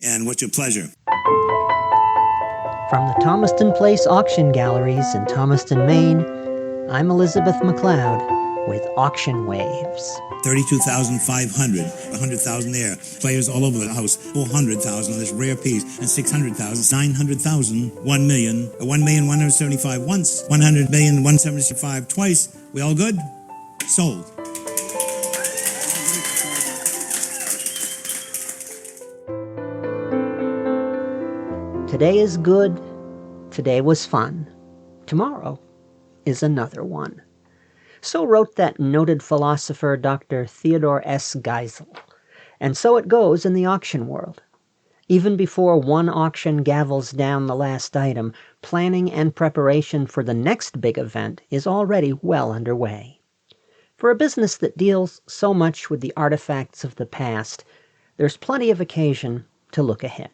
And what's your pleasure? From the Thomaston Place Auction Galleries in Thomaston, Maine, I'm Elizabeth McLeod with Auction Waves. 32,500, 100,000 there. Players all over the house. 400,000 on this rare piece, and 600,000, 900,000, 1 million, 1,175 once, 100 million, 175 twice. We all good? Sold. Today is good. Today was fun. Tomorrow is another one. So wrote that noted philosopher Dr. Theodore S. Geisel. And so it goes in the auction world. Even before one auction gavels down the last item, planning and preparation for the next big event is already well underway. For a business that deals so much with the artifacts of the past, there's plenty of occasion to look ahead.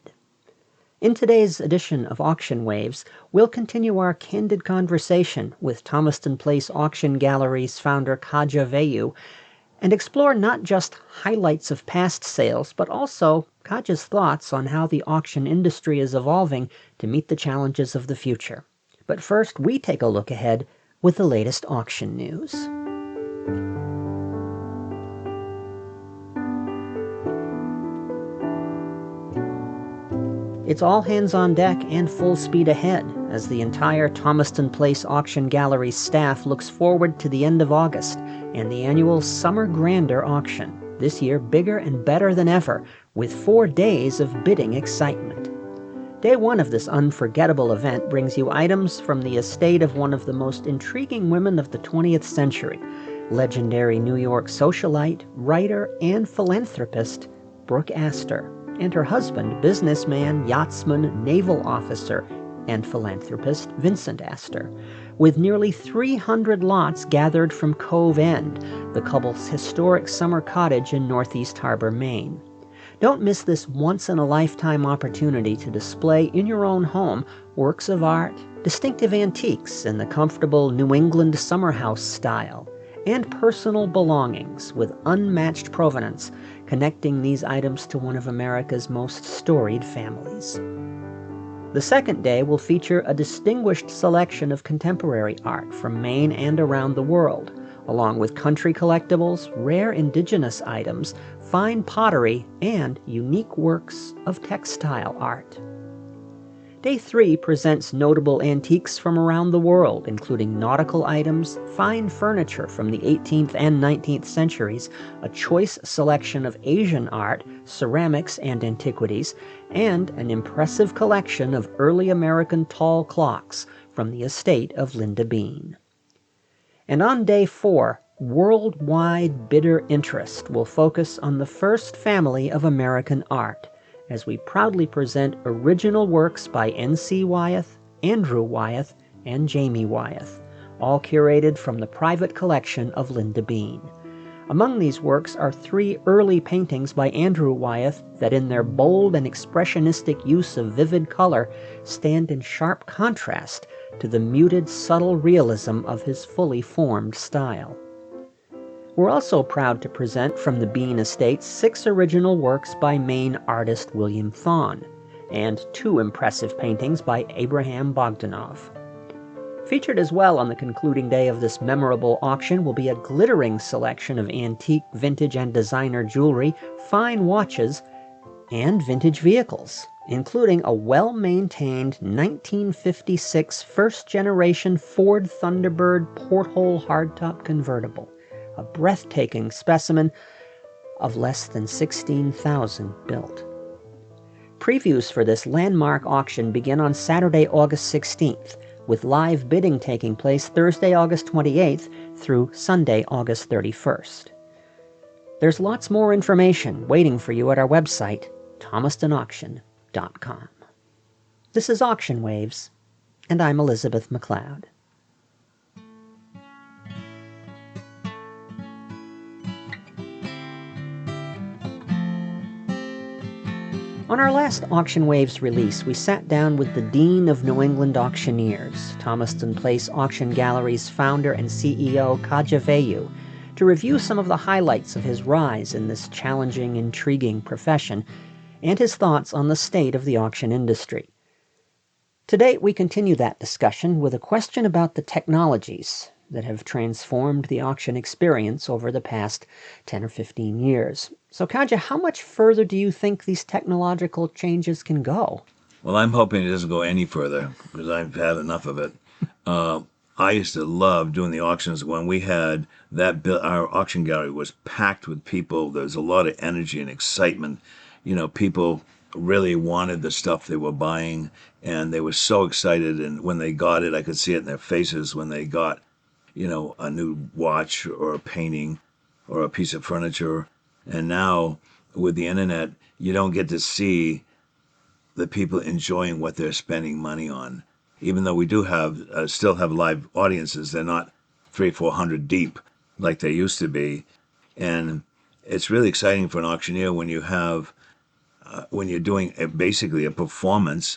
In today's edition of Auction Waves, we'll continue our candid conversation with Thomaston Place Auction Gallery's founder Kaja Veilleux and explore not just highlights of past sales, but also Kaja's thoughts on how the auction industry is evolving to meet the challenges of the future. But first, we take a look ahead with the latest auction news. It's all hands on deck and full speed ahead as the entire Thomaston Place Auction Gallery staff looks forward to the end of August and the annual Summer Grandeur auction, this year bigger and better than ever, with 4 days of bidding excitement. Day one of this unforgettable event brings you items from the estate of one of the most intriguing women of the 20th century, legendary New York socialite, writer, and philanthropist Brooke Astor, and her husband, businessman, yachtsman, naval officer, and philanthropist Vincent Astor, with nearly 300 lots gathered from Cove End, the couple's historic summer cottage in Northeast Harbor, Maine. Don't miss this once-in-a-lifetime opportunity to display in your own home works of art, distinctive antiques in the comfortable New England summer house style, and personal belongings with unmatched provenance, connecting these items to one of America's most storied families. The second day will feature a distinguished selection of contemporary art from Maine and around the world, along with country collectibles, rare indigenous items, fine pottery, and unique works of textile art. Day 3 presents notable antiques from around the world, including nautical items, fine furniture from the 18th and 19th centuries, a choice selection of Asian art, ceramics, and antiquities, and an impressive collection of early American tall clocks from the estate of Linda Bean. And on Day 4, worldwide bidder interest will focus on the first family of American art, as we proudly present original works by N.C. Wyeth, Andrew Wyeth, and Jamie Wyeth, all curated from the private collection of Linda Bean. Among these works are 3 early paintings by Andrew Wyeth that, in their bold and expressionistic use of vivid color, stand in sharp contrast to the muted, subtle realism of his fully formed style. We're also proud to present from the Bean Estate 6 original works by Maine artist William Thon, and 2 impressive paintings by Abraham Bogdanov. Featured as well on the concluding day of this memorable auction will be a glittering selection of antique, vintage, and designer jewelry, fine watches, and vintage vehicles, including a well-maintained 1956 first-generation Ford Thunderbird porthole hardtop convertible, a breathtaking specimen of less than 16,000 built. Previews for this landmark auction begin on Saturday, August 16th, with live bidding taking place Thursday, August 28th through Sunday, August 31st. There's lots more information waiting for you at our website, thomastonauction.com. This is Auction Waves, and I'm Elizabeth McLeod. On our last Auction Waves release, we sat down with the Dean of New England Auctioneers, Thomaston Place Auction Gallery's founder and CEO, Kaja Veilleux, to review some of the highlights of his rise in this challenging, intriguing profession, and his thoughts on the state of the auction industry. Today, we continue that discussion with a question about the technologies that have transformed the auction experience over the past 10 or 15 years. So, Kaja, how much further do you think these technological changes can go? Well, I'm hoping it doesn't go any further because I've had enough of it. I used to love doing the auctions when we had that. Our auction gallery was packed with people. There was a lot of energy and excitement. People really wanted the stuff they were buying, and they were so excited. And when they got it, I could see it in their faces when they got, a new watch or a painting or a piece of furniture. And now with the internet, you don't get to see the people enjoying what they're spending money on. Even though we do still have live audiences, they're not 300-400 deep like they used to be. And it's really exciting for an auctioneer when you're doing basically a performance,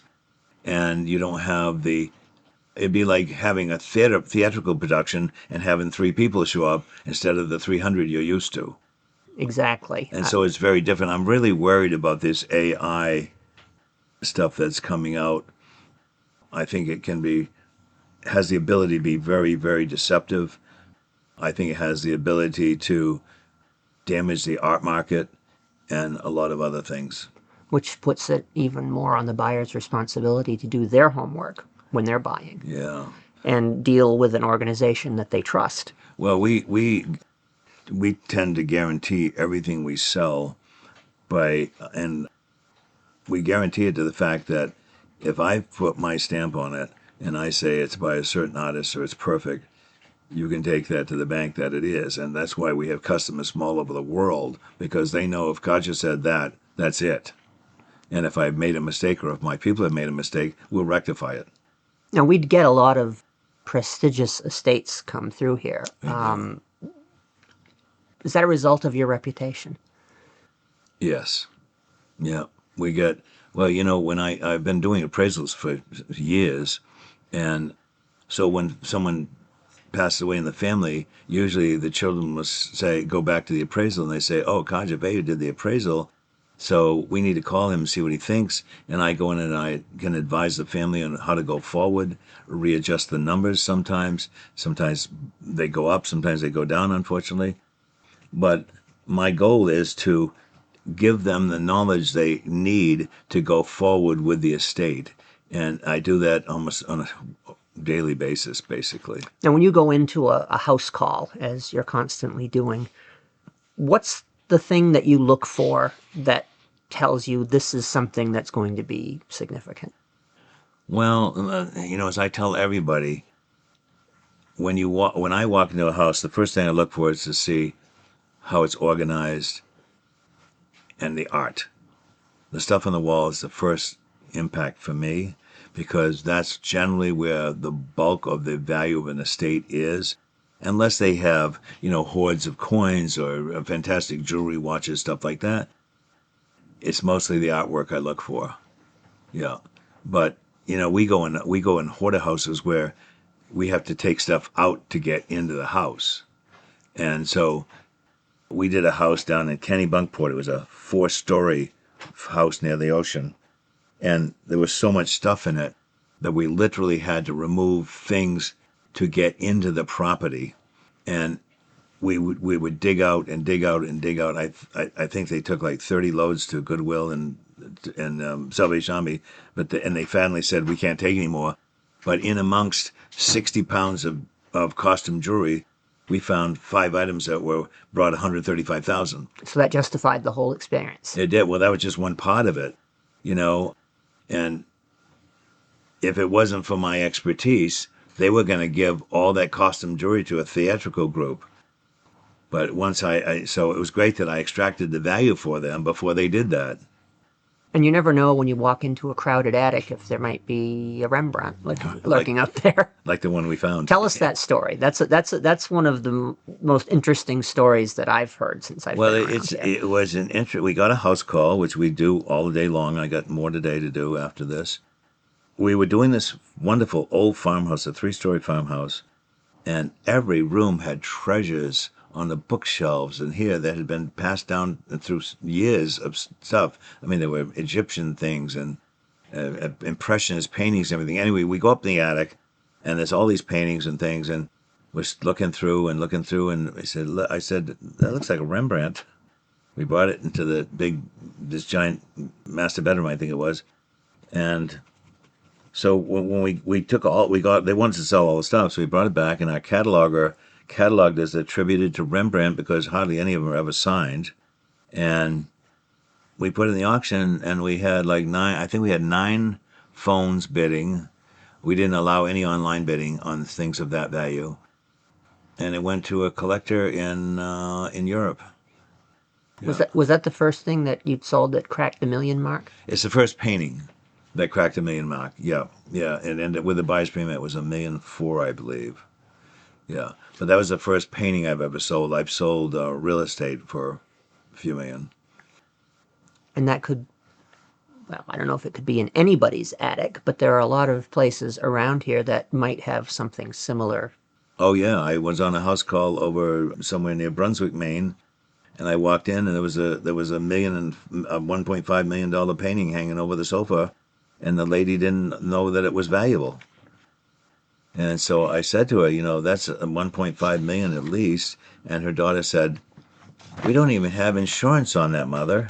and you don't have it'd be like having a theatrical production and having 3 people show up instead of the 300 you're used to. Exactly. And so it's very different. I'm really worried about this AI stuff that's coming out. I think it has the ability to be very, very deceptive. I think it has the ability to damage the art market and a lot of other things. Which puts it even more on the buyer's responsibility to do their homework when they're buying. Yeah. And deal with an organization that they trust. Well, we tend to guarantee everything we sell and we guarantee it to the fact that if I put my stamp on it and I say it's by a certain artist or it's perfect, you can take that to the bank that it is. And that's why we have customers from all over the world, because they know if Kaja said that, that's it. And if I've made a mistake or if my people have made a mistake, we'll rectify it. Now, we'd get a lot of prestigious estates come through here. Is that a result of your reputation? Yes. Yeah. We get, when I've been doing appraisals for years, and so when someone passes away in the family, usually the children must go back to the appraisal, and they say, oh, Kaja Veilleux did the appraisal, so we need to call him and see what he thinks. And I go in and I can advise the family on how to go forward, readjust the numbers sometimes. Sometimes they go up, sometimes they go down, unfortunately. But my goal is to give them the knowledge they need to go forward with the estate. And I do that almost on a daily basis, basically. Now, when you go into a house call, as you're constantly doing, what's the thing that you look for that tells you this is something that's going to be significant? Well, as I tell everybody, when I walk into a house, the first thing I look for is to see how it's organized and the art. The stuff on the wall is the first impact for me, because that's generally where the bulk of the value of an estate is. Unless they have, hoards of coins or fantastic jewelry, watches, stuff like that, it's mostly the artwork I look for. Yeah. But, we go in hoarder houses where we have to take stuff out to get into the house. And so we did a house down in Kennebunkport. It was a 4-story house near the ocean. And there was so much stuff in it that we literally had to remove things to get into the property. And we would dig out and dig out and dig out. I think they took like 30 loads to Goodwill and Salvation Army, and they finally said, we can't take any more. But in amongst 60 pounds of costume jewelry, we found 5 items that were brought $135,000. So that justified the whole experience. It did. Well, that was just one part of it, and if it wasn't for my expertise, they were going to give all that costume jewelry to a theatrical group. But once so it was great that I extracted the value for them before they did that. And you never know when you walk into a crowded attic if there might be a Rembrandt lurking out there. Like the one we found. Tell us that story. That's one of the most interesting stories that I've heard since I've been around here. It was we got a house call, which we do all day long. I got more today to do after this. We were doing this wonderful old farmhouse, a 3-story farmhouse, and every room had treasures on the bookshelves and here that had been passed down through years of stuff. I mean, there were Egyptian things and impressionist paintings and everything. Anyway, we go up in the attic, and there's all these paintings and things, and we're looking through, and I said, that looks like a Rembrandt. We brought it into this giant master bedroom, I think it was, and so when we they wanted to sell all the stuff, so we brought it back, and our cataloger cataloged as attributed to Rembrandt because hardly any of them are ever signed, and we put it in the auction, and we had we had 9 phones bidding. We didn't allow any online bidding on things of that value, and it went to a collector in Europe. Yeah. Was that the first thing that you'd sold that cracked the million mark? It's the first painting that cracked the million mark. Yeah, and with the buyer's premium, it was $1.4 million, I believe. Yeah, but that was the first painting I've ever sold. I've sold real estate for a few million. And that could, well, I don't know if it could be in anybody's attic, but there are a lot of places around here that might have something similar. Oh yeah, I was on a house call over somewhere near Brunswick, Maine, and I walked in, and there was a $1.5 million painting hanging over the sofa, and the lady didn't know that it was valuable. And so I said to her, that's $1.5 million at least, and her daughter said, "We don't even have insurance on that, Mother."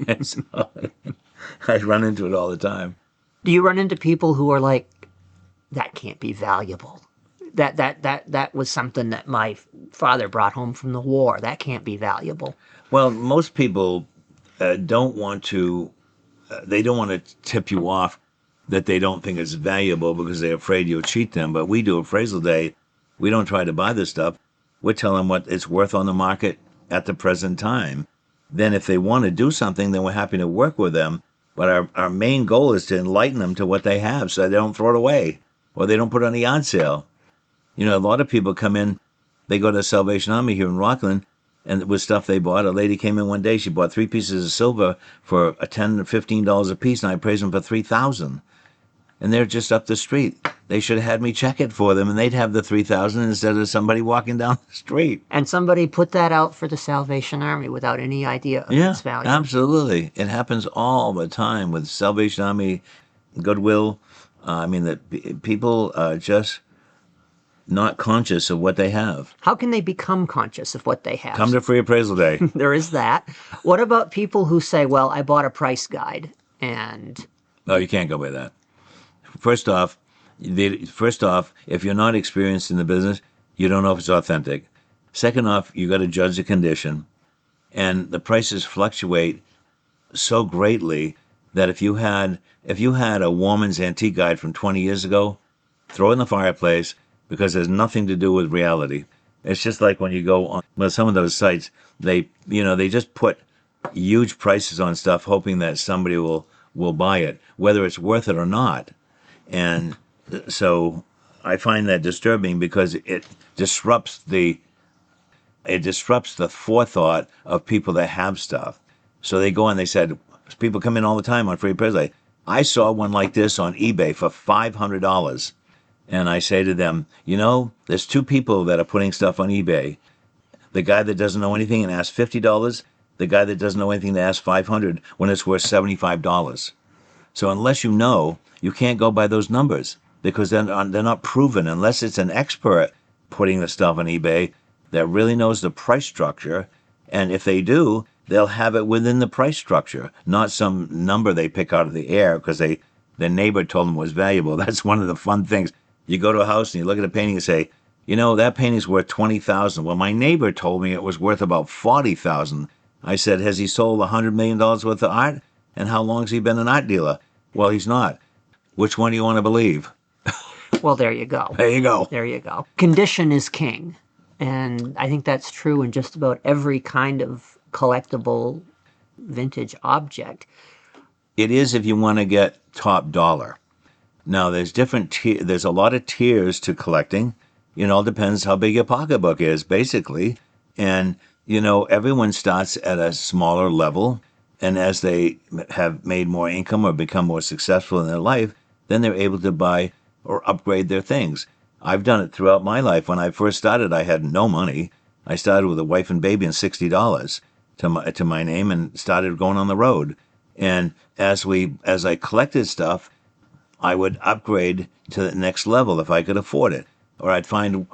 And so I run into it all the time. Do you run into people who are like, that can't be valuable? That was something that my father brought home from the war. That can't be valuable. Well, most people don't want to tip you off that they don't think it's valuable because they're afraid you'll cheat them. But we do appraisal day. We don't try to buy this stuff. We tell them what it's worth on the market at the present time. Then if they want to do something, then we're happy to work with them. But our main goal is to enlighten them to what they have so they don't throw it away or they don't put it on the yard sale. A lot of people come in, they go to Salvation Army here in Rockland, and with stuff they bought. A lady came in one day, she bought 3 pieces of silver for $10 or $15 a piece, and I appraised them for $3,000. And they're just up the street. They should have had me check it for them, and they'd have the $3,000 instead of somebody walking down the street. And somebody put that out for the Salvation Army without any idea of its value. Yeah, absolutely. It happens all the time with Salvation Army, Goodwill. That people are just not conscious of what they have. How can they become conscious of what they have? Come to Free Appraisal Day. There is that. What about people who say, well, I bought a price guide and... No, you can't go by that. First off, if you're not experienced in the business, you don't know if it's authentic. Second off, you got to judge the condition. And the prices fluctuate so greatly that if you had a woman's antique guide from 20 years ago, throw it in the fireplace, because there's nothing to do with reality. It's just like when you go on some of those sites, they just put huge prices on stuff hoping that somebody will buy it, whether it's worth it or not. And so I find that disturbing because it disrupts the forethought of people that have stuff. So they go and they said, people come in all the time on Free Appraisal. I saw one like this on eBay for $500. And I say to them, there's 2 people that are putting stuff on eBay. The guy that doesn't know anything and asks $50, the guy that doesn't know anything that asks $500 when it's worth $75. So unless you know, you can't go by those numbers because they're not proven unless it's an expert putting the stuff on eBay that really knows the price structure. And if they do, they'll have it within the price structure, not some number they pick out of the air because their neighbor told them it was valuable. That's one of the fun things. You go to a house and you look at a painting and say, that painting's worth $20,000. Well, my neighbor told me it was worth about $40,000. I said, has he sold $100 million worth of art? And how long has he been an art dealer? Well, he's not. Which one do you want to believe? Well, there you go. There you go. There you go. Condition is king. And I think that's true in just about every kind of collectible vintage object. It is if you want to get top dollar. Now, there's a lot of tiers to collecting. It all depends how big your pocketbook is, basically. And, everyone starts at a smaller level. And as they have made more income or become more successful in their life, then they're able to buy or upgrade their things. I've done it throughout my life. When I first started, I had no money. I started with a wife and baby and $60 to my name, and started going on the road. And as I collected stuff, I would upgrade to the next level if I could afford it. Or I'd find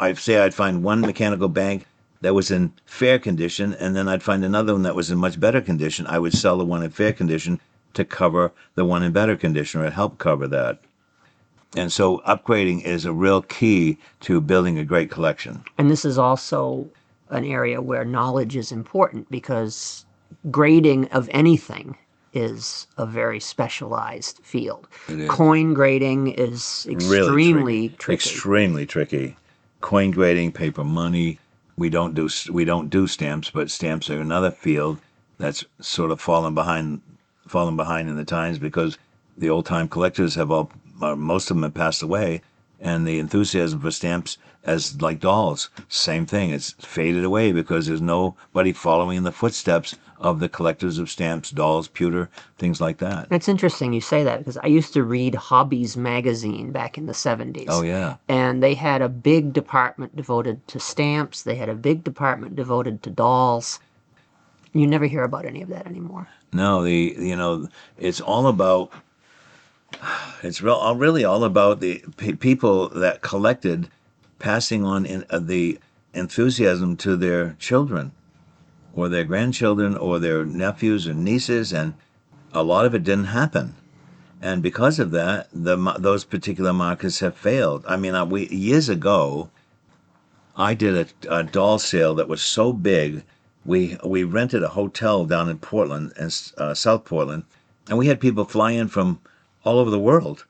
one mechanical bank that was in fair condition, and then I'd find another one that was in much better condition. I would sell the one in fair condition to cover the one in better condition, or help cover that. And so upgrading is a real key to building a great collection. And this is also an area where knowledge is important, because grading of anything is a very specialized field. Coin grading is extremely tricky. Extremely tricky. Coin grading, paper money. We don't do stamps, but stamps are another field that's sort of fallen behind in the times, because the old time collectors most of them have passed away, and the enthusiasm for stamps, as like dolls, same thing. It's faded away because there's nobody following in the footsteps of the collectors of stamps, dolls, pewter, things like that. It's interesting you say that, because I used to read Hobbies magazine back in the 70s. Oh, yeah. And they had a big department devoted to stamps. They had a big department devoted to dolls. You never hear about any of that anymore. No, it's all about... It's really all about the people that collected, passing on the enthusiasm to their children, or their grandchildren, or their nephews and nieces, and a lot of it didn't happen. And because of that, those particular markets have failed. I mean, years ago, I did a doll sale that was so big. We rented a hotel down in Portland, and South Portland, and we had people fly in from all over the world.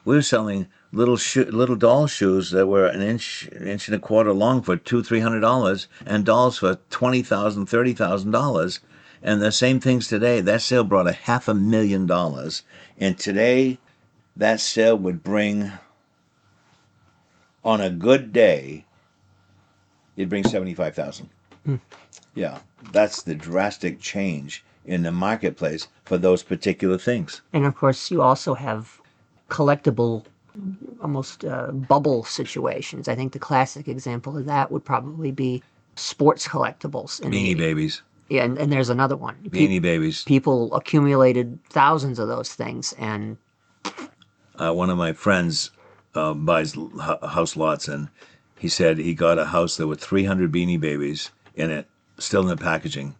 We were selling little doll shoes that were an inch and a quarter long for $200-300, and dolls for $20,000, $30,000. And the same things today. That sale brought $500,000, and today that sale would bring, on a good day, it'd bring $75,000. Yeah, that's the drastic change in the marketplace for those particular things. And of course, you also have collectible, almost bubble situations. I think the classic example of that would probably be sports collectibles. Beanie Babies. Yeah, and there's another one. Beanie Babies. People accumulated thousands of those things, and... one of my friends buys house lots, and he said he got a house that with 300 Beanie Babies in it, still in the packaging,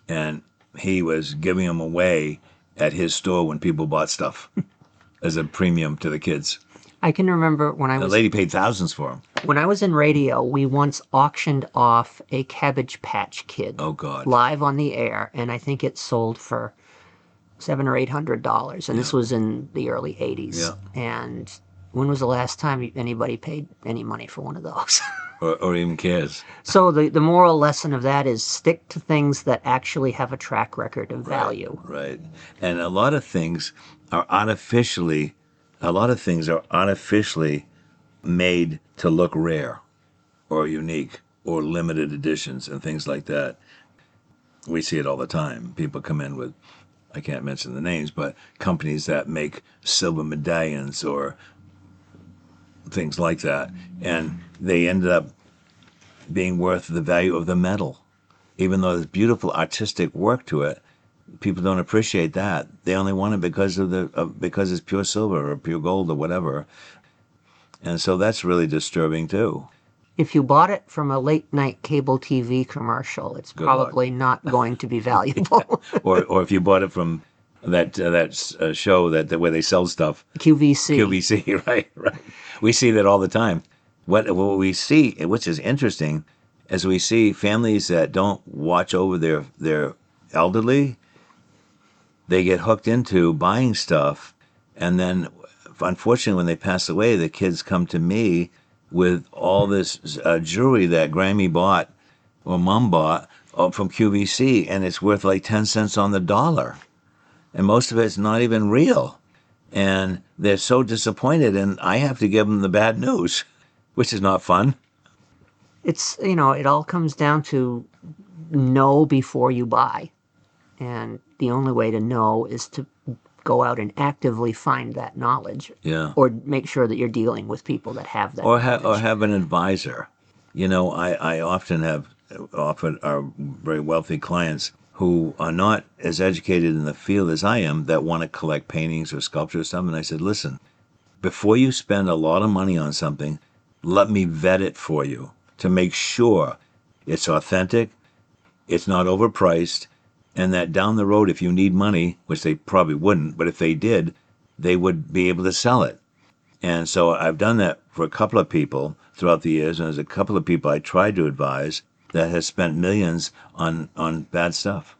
and he was giving them away at his store when people bought stuff as a premium to the kids. I can remember the lady paid thousands for them. When I was in radio, we once auctioned off a Cabbage Patch Kid. Oh, God. Live on the air, and I think it sold for $700 or $800, and this was in the early 80s. Yeah. And when was the last time anybody paid any money for one of those? or even cares. So the moral lesson of that is stick to things that actually have a track record of value. Right. And a lot of things are artificially made to look rare or unique or limited editions and things like that. We see it all the time. People come in with, I can't mention the names, but companies that make silver medallions or things like that, and they ended up being worth the value of the metal. Even though there's beautiful artistic work to it, people don't appreciate that. They only want it because it's pure silver or pure gold or whatever. And so that's really disturbing too. If you bought it from a late-night cable TV commercial, it's probably not going to be valuable. or if you bought it from that show where they sell stuff. QVC, right. We see that all the time. What we see, which is interesting, is we see families that don't watch over their elderly. They get hooked into buying stuff, and then, unfortunately, when they pass away, the kids come to me with all this jewelry that Grammy bought or Mom bought from QVC, and it's worth like 10 cents on the dollar. And most of it's not even real. And they're so disappointed, and I have to give them the bad news, which is not fun. It's, it all comes down to know before you buy. And the only way to know is to go out and actively find that knowledge. Yeah. Or make sure that you're dealing with people that have that or knowledge. Or have an advisor. I often have often are very wealthy clients who are not as educated in the field as I am that want to collect paintings or sculpture or something. And I said, listen, before you spend a lot of money on something, let me vet it for you to make sure it's authentic, it's not overpriced, and that down the road, if you need money, which they probably wouldn't, but if they did, they would be able to sell it. And so I've done that for a couple of people throughout the years, and there's a couple of people I tried to advise that has spent millions on bad stuff.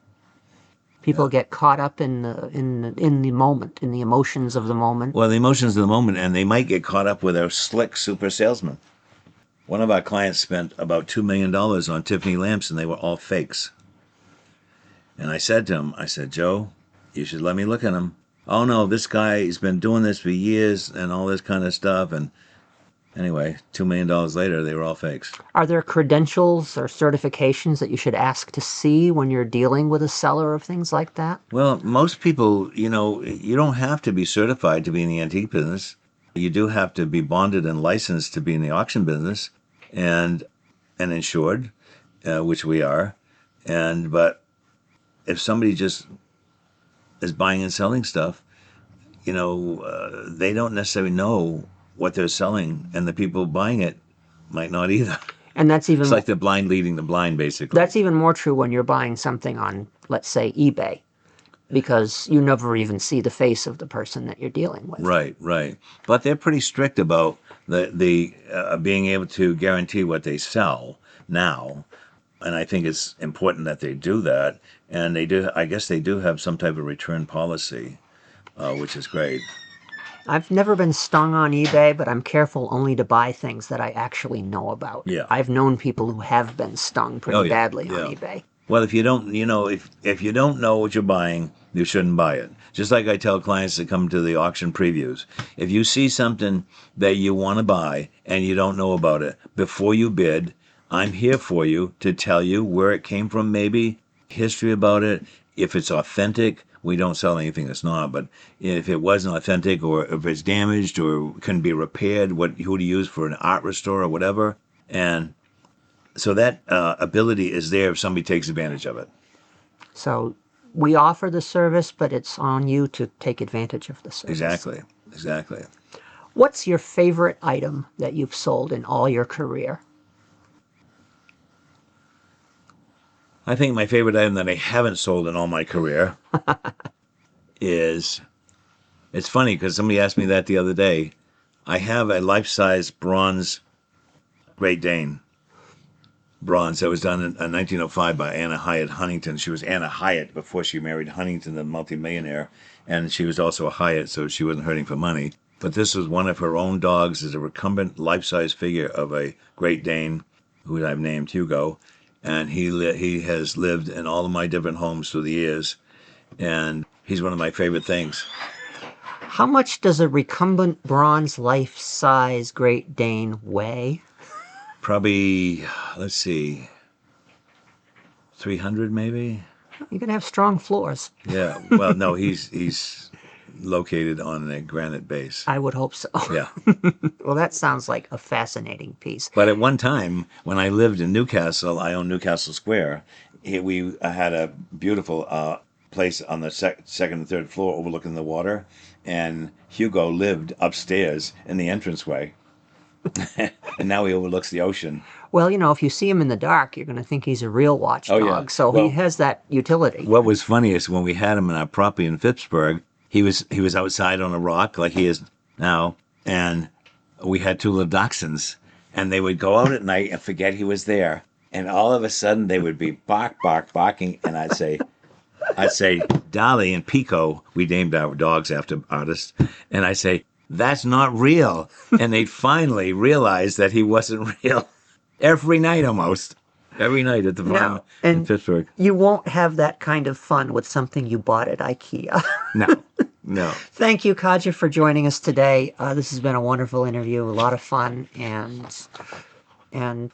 People get caught up in the moment, in the emotions of the moment. Well, the emotions of the moment, and they might get caught up with a slick super salesman. One of our clients spent about $2 million on Tiffany lamps, and they were all fakes. And I said to him, I said, Joe, you should let me look at them. Oh, no, this guy, he's been doing this for years and all this kind of stuff. And anyway, $2 million later, they were all fakes. Are there credentials or certifications that you should ask to see when you're dealing with a seller of things like that? Well, most people, you don't have to be certified to be in the antique business. You do have to be bonded and licensed to be in the auction business and insured, which we are. But if somebody just is buying and selling stuff, they don't necessarily know what they're selling, and the people buying it might not either. And that's even... It's like the blind leading the blind, basically. That's even more true when you're buying something on, let's say, eBay, because you never even see the face of the person that you're dealing with. Right. But they're pretty strict about the being able to guarantee what they sell now, and I think it's important that they do that. And they do. I guess they do have some type of return policy, which is great. I've never been stung on eBay, but I'm careful only to buy things that I actually know about. Yeah. I've known people who have been stung pretty badly on eBay. Well, if you don't, if you don't know what you're buying, you shouldn't buy it. Just like I tell clients that come to the auction previews, if you see something that you want to buy and you don't know about it, before you bid, I'm here for you to tell you where it came from, maybe history about it. If it's authentic, we don't sell anything that's not. But if it wasn't authentic, or if it's damaged or can be repaired, who to use for an art restore or whatever, and so that ability is there if somebody takes advantage of it. So we offer the service, but it's on you to take advantage of the service. Exactly. What's your favorite item that you've sold in all your career? I think my favorite item that I haven't sold in all my career is, it's funny because somebody asked me that the other day. I have a life-size bronze Great Dane bronze that was done in 1905 by Anna Hyatt Huntington. She was Anna Hyatt before she married Huntington, the multimillionaire, and she was also a Hyatt, so she wasn't hurting for money. But this was one of her own dogs as a recumbent life-size figure of a Great Dane who I've named Hugo. And he has lived in all of my different homes through the years, and he's one of my favorite things. How much does a recumbent bronze life-size Great Dane weigh? Probably, let's see, 300 maybe? You're going to have strong floors. Yeah, well, no, he's located on a granite base. I would hope so. Yeah. Well, that sounds like a fascinating piece. But at one time, when I lived in Newcastle, I owned Newcastle Square. We had a beautiful place on the second and third floor overlooking the water, and Hugo lived upstairs in the entranceway. And now he overlooks the ocean. Well, if you see him in the dark, you're going to think he's a real watchdog. Oh, yeah. So he has that utility. What was funny is when we had him in our property in Phippsburg, he was outside on a rock like he is now, and we had two little dachshunds, and they would go out at night and forget he was there, and all of a sudden they would be barking, and I'd say, Dolly and Pico, we named our dogs after artists, and I'd say, that's not real, and they'd finally realize that he wasn't real. Every night almost. Every night at the farm in Pittsburgh. You won't have that kind of fun with something you bought at IKEA. No. Thank you, Kaja, for joining us today. This has been a wonderful interview, a lot of fun, and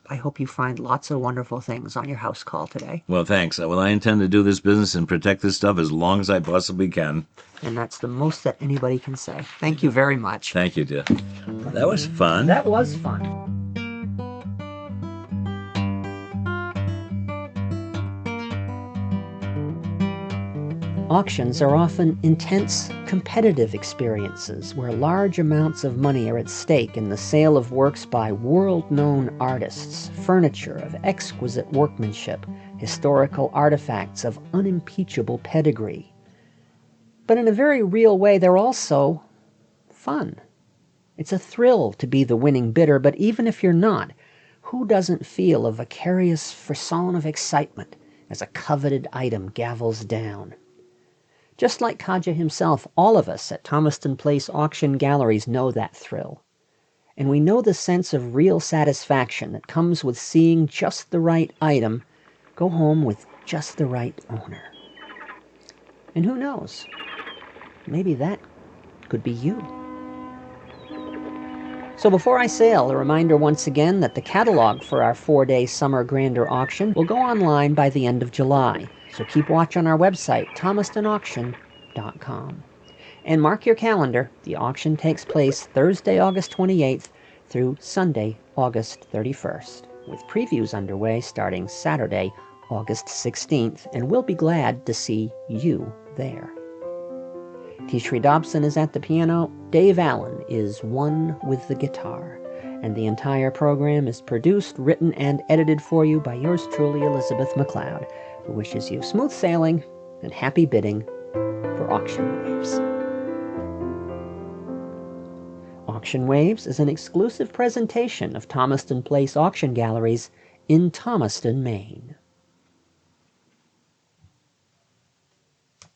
I hope you find lots of wonderful things on your house call today. Well, thanks. Well, I intend to do this business and protect this stuff as long as I possibly can. And that's the most that anybody can say. Thank you very much. Thank you, dear. That was fun. That was fun. Auctions are often intense, competitive experiences where large amounts of money are at stake in the sale of works by world-known artists, furniture of exquisite workmanship, historical artifacts of unimpeachable pedigree. But in a very real way, they're also fun. It's a thrill to be the winning bidder, but even if you're not, who doesn't feel a vicarious frisson of excitement as a coveted item gavels down? Just like Kaja himself, all of us at Thomaston Place Auction Galleries know that thrill. And we know the sense of real satisfaction that comes with seeing just the right item go home with just the right owner. And who knows? Maybe that could be you. So before I sail, a reminder once again that the catalog for our 4-day summer grander auction will go online by the end of July. So keep watch on our website, thomastonauction.com. And mark your calendar, the auction takes place Thursday, August 28th through Sunday, August 31st, with previews underway starting Saturday, August 16th, and we'll be glad to see you there. Tishri Dobson is at the piano, Dave Allen is one with the guitar, and the entire program is produced, written, and edited for you by yours truly, Elizabeth McLeod, who wishes you smooth sailing and happy bidding for Auction Waves. Auction Waves is an exclusive presentation of Thomaston Place Auction Galleries in Thomaston, Maine.